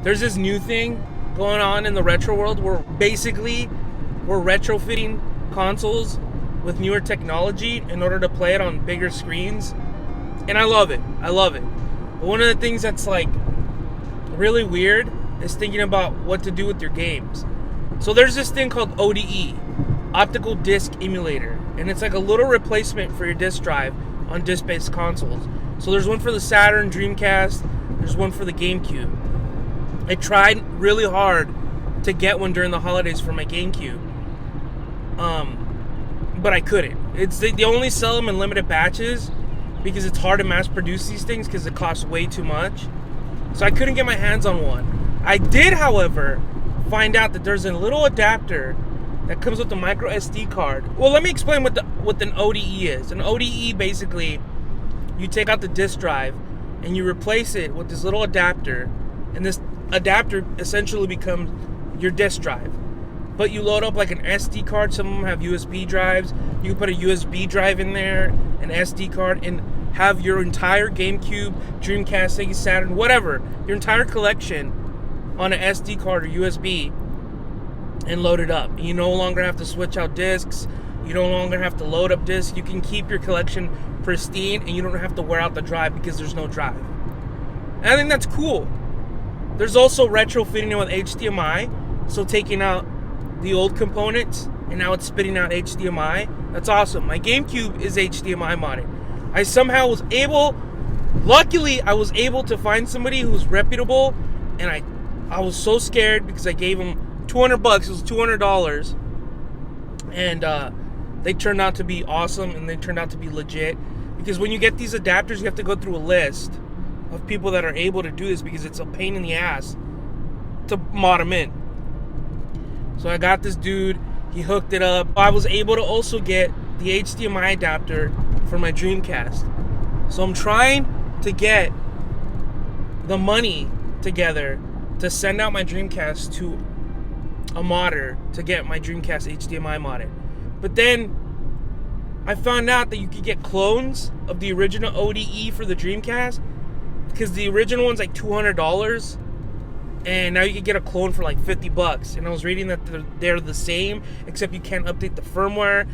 there's this new thing going on in the retro world where basically we're retrofitting consoles with newer technology in order to play it on bigger screens. And I love it. I love it. But one of the things that's like really weird is thinking about what to do with your games. So there's this thing called ODE, Optical Disc Emulator, and it's like a little replacement for your disc drive on disc-based consoles. So there's one for the Saturn, Dreamcast, there's one for the GameCube. I tried really hard to get one during the holidays for my GameCube, but I couldn't. They only sell them in limited batches because it's hard to mass produce these things because it costs way too much. So I couldn't get my hands on one. I did, however, find out that there's a little adapter that comes with a micro SD card. Well, let me explain what an ODE is. An ODE, basically, you take out the disk drive and you replace it with this little adapter, and this adapter essentially becomes your disk drive. But you load up like an SD card. Some of them have USB drives. You can put a USB drive in there, an SD card, and have your entire GameCube, Dreamcast, Sega Saturn, whatever, your entire collection on an SD card or USB, and load it up. You no longer have to switch out discs. You no longer have to load up discs. You can keep your collection pristine, and you don't have to wear out the drive because there's no drive. And I think that's cool. There's also retrofitting it with HDMI, so taking out the old components, and now it's spitting out HDMI. That's awesome. My GameCube is HDMI modded. I somehow was able, luckily I was able to find somebody who's reputable, and I was so scared because I gave him $200. It was $200, and they turned out to be awesome, and they turned out to be legit. Because when you get these adapters, you have to go through a list of people that are able to do this because it's a pain in the ass to mod them in. So I got this dude, he hooked it up. I was able to also get the HDMI adapter for my Dreamcast. So I'm trying to get the money together to send out my Dreamcast to a modder to get my Dreamcast HDMI modded. But then I found out that you could get clones of the original ODE for the Dreamcast, because the original one's like $200, and now you can get a clone for like $50. And I was reading that they're the same, except you can't update the firmware.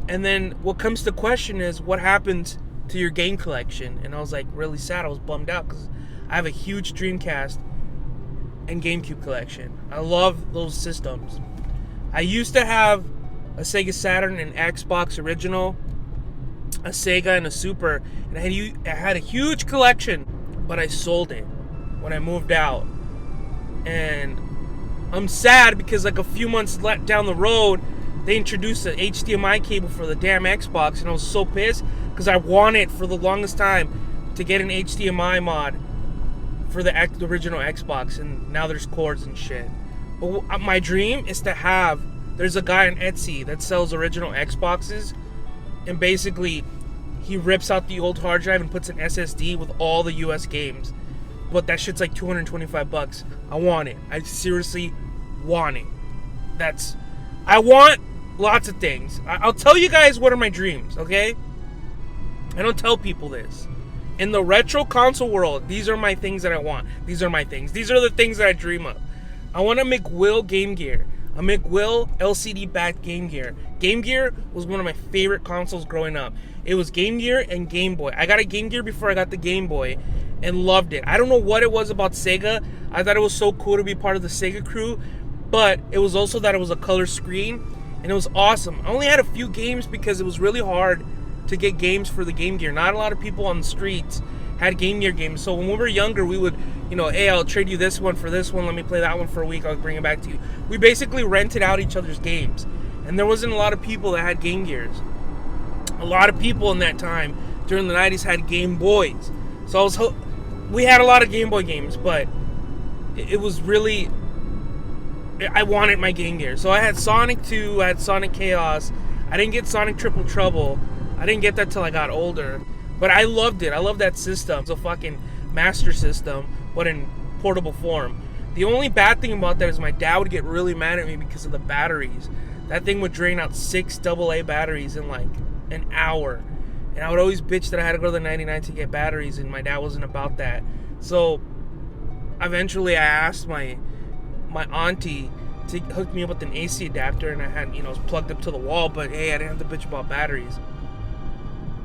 And then what comes to question is what happens to your game collection. And I was like really sad. I was bummed out because I have a huge Dreamcast and GameCube collection. I love those systems. I used to have a Sega Saturn and Xbox original, a Sega and a Super, and I had a huge collection, but I sold it when I moved out. And I'm sad because like a few months down the road, they introduced an HDMI cable for the damn Xbox, and I was so pissed because I wanted for the longest time to get an HDMI mod for the original Xbox, and now there's cords and shit. But my dream is to have, there's a guy on Etsy that sells original Xboxes, and basically he rips out the old hard drive and puts an SSD with all the US games. But that shit's like $225. I want it. I seriously want it. I want lots of things. I'll tell you guys what are my dreams, okay? I don't tell people this. In the retro console world, these are my things that I want. These are my things. These are the things that I dream of. I want a McWill Game Gear. A McWill LCD-backed Game Gear. Game Gear was one of my favorite consoles growing up. It was Game Gear and Game Boy. I got a Game Gear before I got the Game Boy and loved it. I don't know what it was about Sega. I thought it was so cool to be part of the Sega crew, but it was also that it was a color screen, and it was awesome. I only had a few games because it was really hard to get games for the Game Gear. Not a lot of people on the streets had Game Gear games. So when we were younger, we would, hey, I'll trade you this one for this one. Let me play that one for a week. I'll bring it back to you. We basically rented out each other's games. And there wasn't a lot of people that had Game Gears. A lot of people in that time during the 90s had Game Boys. So we had a lot of Game Boy games, but it was really, I wanted my Game Gear. So I had Sonic 2, I had Sonic Chaos. I didn't get Sonic Triple Trouble. I didn't get that till I got older. But I loved it. I love that system. It's a fucking Master System, but in portable form. The only bad thing about that is my dad would get really mad at me because of the batteries. That thing would drain out 6 AA batteries in like an hour. And I would always bitch that I had to go to the 99 to get batteries, and my dad wasn't about that. So eventually I asked my auntie to hook me up with an AC adapter, and I had, it was plugged up to the wall, but hey, I didn't have to bitch about batteries.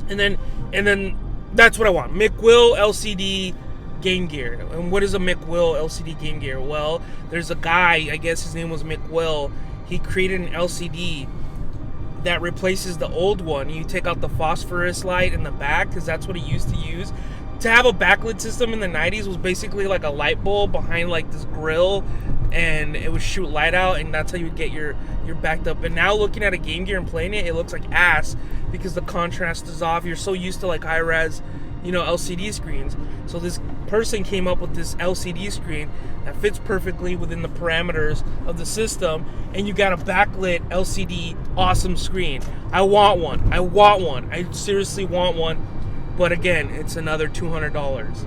And then that's what I want. McWill LCD Game Gear. And what is a McWill LCD Game Gear? Well, there's a guy, I guess his name was McWill. He created an LCD that replaces the old one. You take out the phosphorus light in the back, because that's what he used to use. To have a backlit system in the 90s was basically like a light bulb behind like this grill, and it would shoot light out, and that's how you would get your backed up. And now looking at a Game Gear and playing it, it looks like ass because the contrast is off. You're so used to like high res, LCD screens. So this person came up with this LCD screen that fits perfectly within the parameters of the system, and you got a backlit LCD awesome screen. I want one. I seriously want one. But again, it's another $200.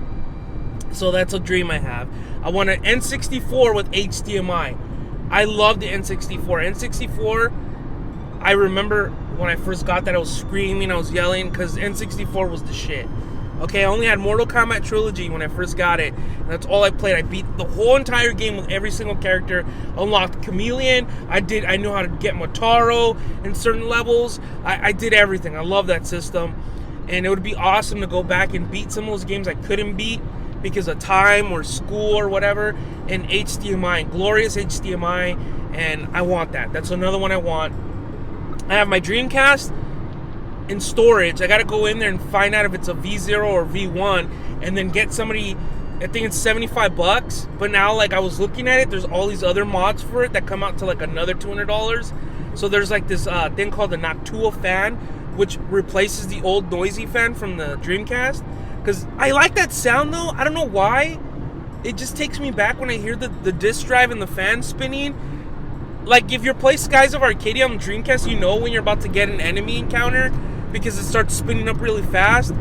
So that's a dream I have. I want an N64 with HDMI. I love the N64. N64, I remember when I first got that, I was screaming, I was yelling, because N64 was the shit. Okay, I only had Mortal Kombat Trilogy when I first got it, and that's all I played. I beat the whole entire game with every single character, unlocked Chameleon, I knew how to get Motaro in certain levels, I did everything. I love that system, and it would be awesome to go back and beat some of those games I couldn't beat because of time or school or whatever, and HDMI, glorious HDMI, and I want that. That's another one I want. I have my Dreamcast in storage. I gotta go in there and find out if it's a V0 or V1, and then get somebody, I think it's $75, but now like I was looking at it, there's all these other mods for it that come out to like another $200. So there's like this thing called the Noctua fan, which replaces the old noisy fan from the Dreamcast. Because I like that sound though. I don't know why. It just takes me back when I hear the disc drive and the fan spinning. Like if you're playing Skies of Arcadia on Dreamcast, you know when you're about to get an enemy encounter because it starts spinning up really fast.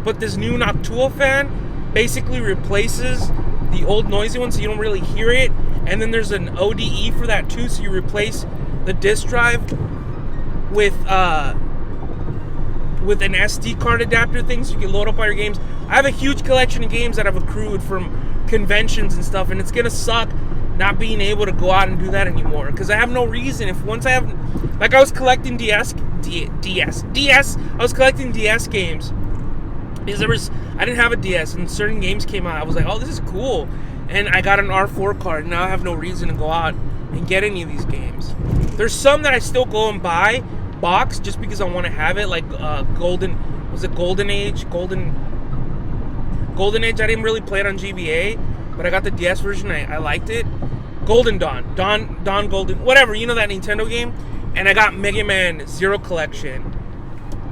But this new Noctua fan basically replaces the old noisy one, so you don't really hear it. And then there's an ODE for that too, so you replace the disc drive with an SD card adapter thing, so you can load up all your games. I have a huge collection of games that I've accrued from conventions and stuff, and it's gonna suck not being able to go out and do that anymore, because I have no reason. If once I have, like I was collecting I was collecting DS games, because I didn't have a DS, and certain games came out, I was like, oh, this is cool, and I got an R4 card, and now I have no reason to go out and get any of these games. There's some that I still go and buy box just because I want to have it, like Golden Age. I didn't really play it on GBA, but I got the DS version. I liked it. Golden Dawn Golden, whatever, that Nintendo game. And I got Mega Man Zero Collection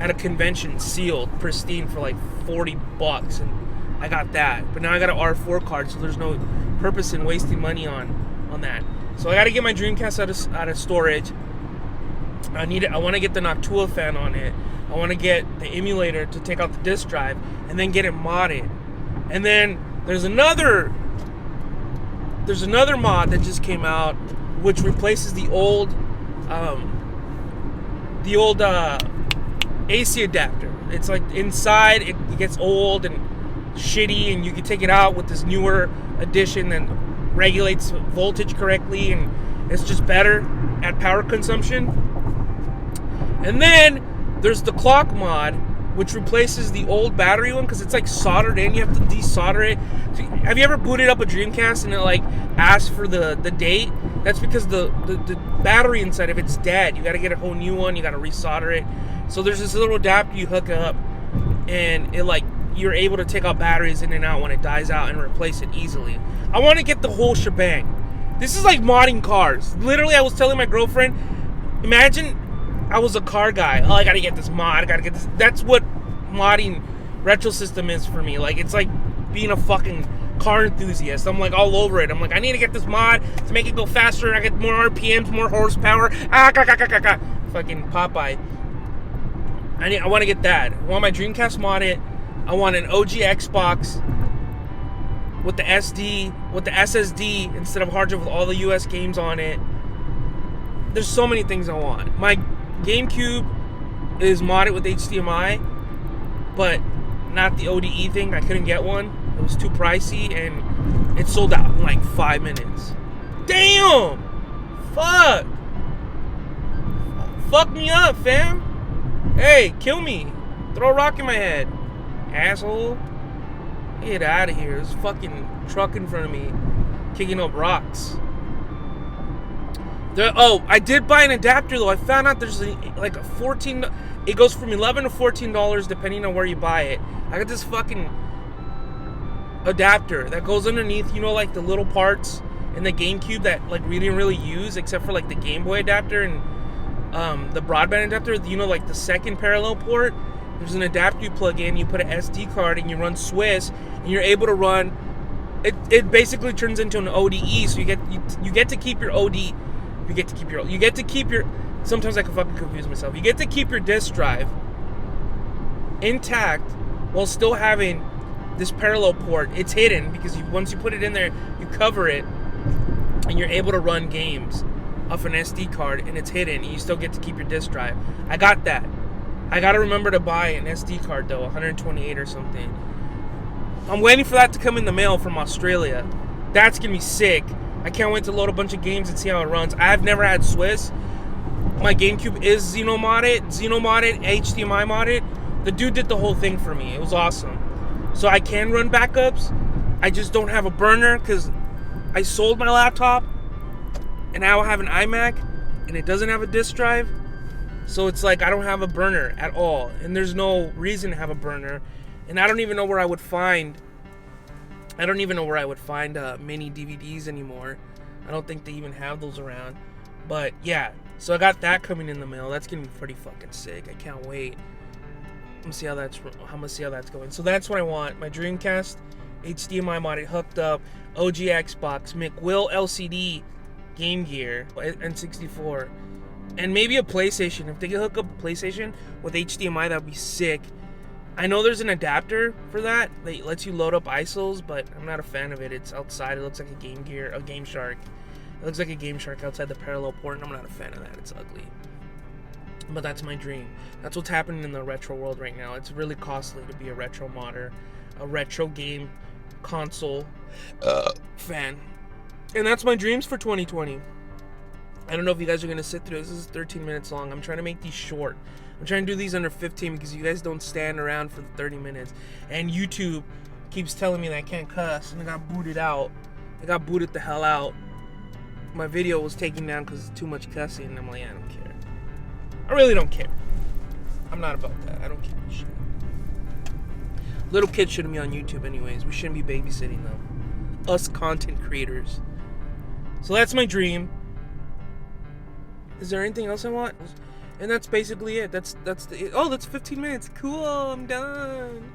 at a convention, sealed, pristine, for like $40, and I got that. But now I got an R4 card, so there's no purpose in wasting money on that. So I got to get my Dreamcast out of storage. I want to get the Noctua fan on it. I want to get the emulator to take out the disc drive and then get it modded. And then there's another mod that just came out which replaces the old AC adapter. It's like inside it gets old and shitty, and you can take it out with this newer edition that regulates voltage correctly, and it's just better at power consumption. And then there's the clock mod, which replaces the old battery one, because it's like soldered in. You have to desolder it. Have you ever booted up a Dreamcast and it like asks for the date? That's because the battery inside, if it's dead, you got to get a whole new one. You got to resolder it. So there's this little adapter you hook up, and it like you're able to take out batteries in and out when it dies out and replace it easily. I want to get the whole shebang. This is like modding cars. Literally, I was telling my girlfriend, imagine I was a car guy. Oh, I gotta get this mod. I gotta get this. That's what modding Retro System is for me. Like, it's like being a fucking car enthusiast. I'm like all over it. I'm like, I need to get this mod to make it go faster. I get more RPMs, more horsepower. Fucking Popeye. I want to get that. I want my Dreamcast modded. I want an OG Xbox with the SSD instead of hard drive with all the US games on it. There's so many things I want. My GameCube is modded with HDMI, but not the ODE thing. I couldn't get one. It was too pricey, and It sold out in like 5 minutes. Damn! Fuck! Fuck me up, fam. Hey, kill me. Throw a rock in my head. Asshole. Get out of here. There's a fucking truck in front of me kicking up rocks. I did buy an adapter though. I found out there's like a $14. It goes from $11 to $14 depending on where you buy it. I got this fucking adapter that goes underneath, like the little parts in the GameCube that like we didn't really use except for like the Game Boy adapter and the broadband adapter. Like the second parallel port. There's an adapter you plug in. You put an SD card and you run Swiss, and you're able to run. It basically turns into an ODE, so you get to keep your OD. You get to keep your. Sometimes I can fucking confuse myself. You get to keep your disk drive intact while still having this parallel port. It's hidden because once you put it in there, you cover it, and you're able to run games off an SD card, and it's hidden, and you still get to keep your disk drive. I got that. I gotta remember to buy an SD card though, 128 or something. I'm waiting for that to come in the mail from Australia. That's gonna be sick. I can't wait to load a bunch of games and see how it runs. I've never had Swiss. My GameCube is Xenomodded, HDMI modded. The dude did the whole thing for me. It was awesome. So I can run backups. I just don't have a burner because I sold my laptop and now I have an iMac and it doesn't have a disk drive. So it's like I don't have a burner at all. And there's no reason to have a burner. And I don't even know where I would find mini DVDs anymore. I don't think they even have those around. But yeah, so I got that coming in the mail. That's gonna be pretty fucking sick. I can't wait. I'm gonna see how that's going. So that's what I want. My Dreamcast, HDMI modded, hooked up, OG Xbox, McWill LCD, Game Gear, N64, and maybe a PlayStation. If they could hook up a PlayStation with HDMI, that would be sick. I know there's an adapter for that. That lets you load up ISOs, but I'm not a fan of it. It's outside. It looks like a Game Shark. It looks like a Game Shark outside the parallel port, and I'm not a fan of that. It's ugly. But that's my dream. That's what's happening in the retro world right now. It's really costly to be a retro modder, a retro game console fan. And that's my dreams for 2020. I don't know if you guys are going to sit through this. This is 13 minutes long. I'm trying to make these short. I'm trying to do these under 15 because you guys don't stand around for the 30 minutes. And YouTube keeps telling me that I can't cuss. And I got booted out. I got booted the hell out. My video was taken down because it's too much cussing. And I'm like, I don't care. I really don't care. I'm not about that. I don't care shit. Little kids shouldn't be on YouTube anyways. We shouldn't be babysitting them. Us content creators. So that's my dream. Is there anything else I want? And that's basically it. That's 15 minutes. Cool, I'm done.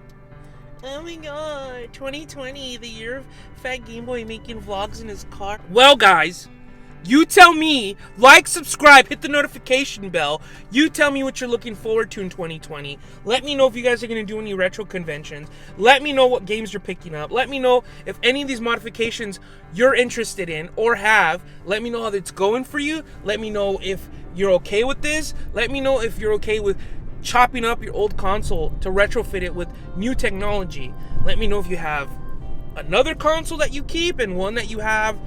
Oh my god, 2020, the year of Fat Game Boy making vlogs in his car. Well, guys, you tell me. Like, subscribe, hit the notification bell. You tell me what you're looking forward to in 2020. Let me know if you guys are going to do any retro conventions. Let me know what games you're picking up. Let me know if any of these modifications you're interested in or have. Let me know how it's going for you. Let me know if you're okay with this. Let me know if you're okay with chopping up your old console to retrofit it with new technology. Let me know if you have another console that you keep and one that you have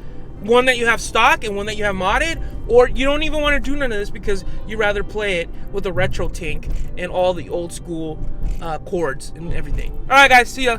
stock and one that you have modded, or you don't even want to do none of this because you rather play it with a retro tank and all the old school chords and everything. All right, guys, see ya.